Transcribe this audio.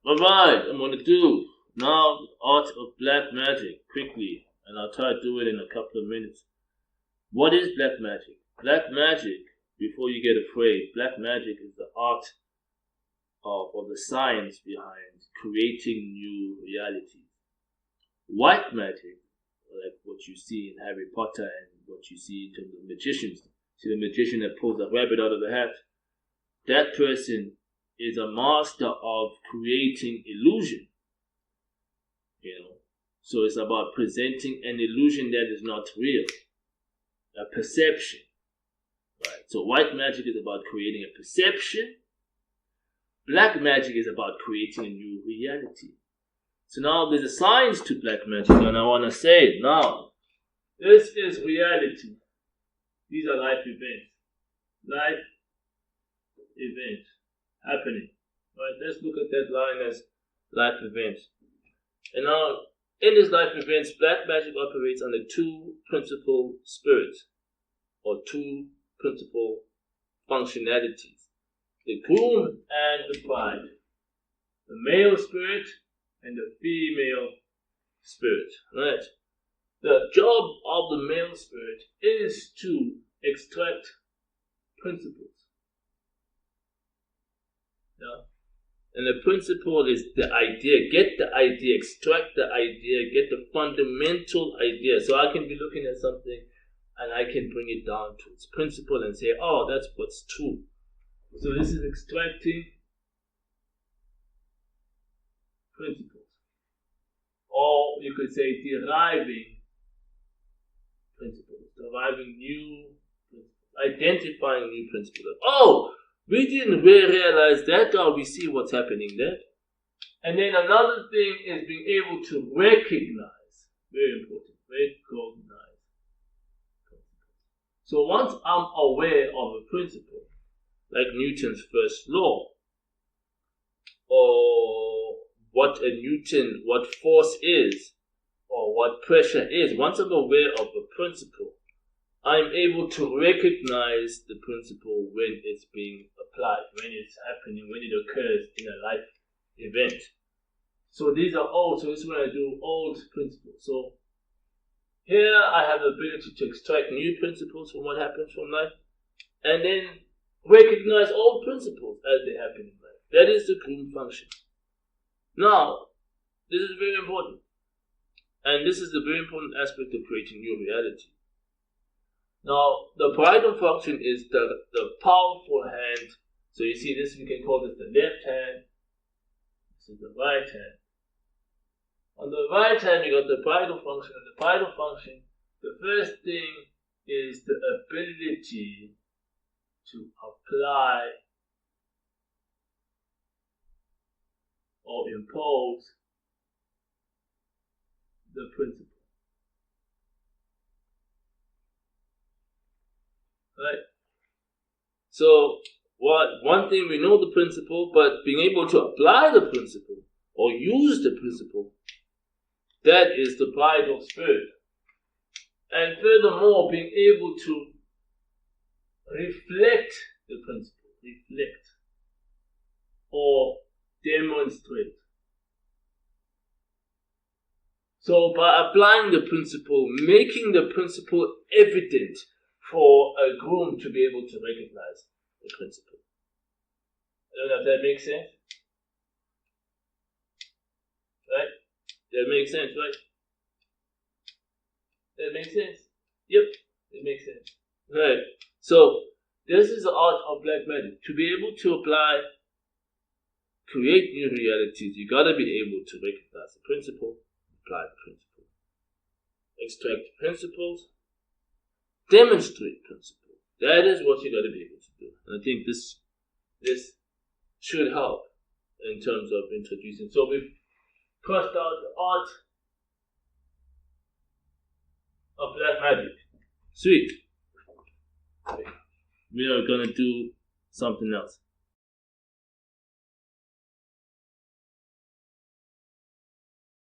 Alright, I'm gonna do now art of black magic quickly, and I'll try to do it in a couple of minutes. What is black magic? Black magic, before you get afraid, black magic is the art of, or the science behind creating new realities. White magic, like what you see in Harry Potter and what you see in terms of magicians. See the magician that pulls a rabbit out of the hat? That person is a master of creating illusion. So it's about presenting an illusion that is not real, a perception. Right. So white magic is about creating a perception. Black magic is about creating a new reality. So now there's a science to black magic, and I want to say it now. This is reality. These are life events. Life events happening. Right? Let's look at that line as life events. And now, in this life events, black magic operates under two principal spirits, or two principal functionalities: the groom and the bride, the male spirit and the female spirit. Right? The job of the male spirit is to extract principles. Yeah? And the principle is the idea. Get the idea, extract the idea, get the fundamental idea. So I can be looking at something and I can bring it down to its principle and say, oh, that's what's true. So this is extracting principles. Or you could say deriving principles, deriving new principles, identifying new principles. Oh, we didn't really realize that, or we see what's happening there. And then another thing is being able to recognize, very important, recognize principles. So once I'm aware of a principle, like Newton's first law, or what force is, or what pressure is, once I'm aware of a principle, I'm able to recognize the principle when it's being applied, when it's happening, when it occurs in a life event. So these are old, so this is when I do old principles. So here I have the ability to extract new principles from what happens from life, and then recognize old principles as they happen in life. That is the groom function. Now, this is very important. And this is the very important aspect of creating new reality. Now, the bridal function is the powerful hand. So you see this, we can call this the left hand. This is the right hand. On the right hand, you got the bridal function. And the bridal function, the first thing is the ability to apply or impose the principle. Right? So, one thing, we know the principle, but being able to apply the principle or use the principle, that is the bridal spirit. And furthermore, being able to reflect the principle, reflect or demonstrate. So by applying the principle, making the principle evident for a groom to be able to recognize the principle. I don't know if that makes sense. Right? That makes sense, right? That makes sense? Yep, it makes sense. Right. So this is the art of black magic. To be able to create new realities, you gotta be able to recognize the principle, apply the principle, extract principles, demonstrate principle. That is what you gotta be able to do. And I think this should help in terms of introducing. So we've crossed out the art of black magic. Sweet. We are gonna do something else.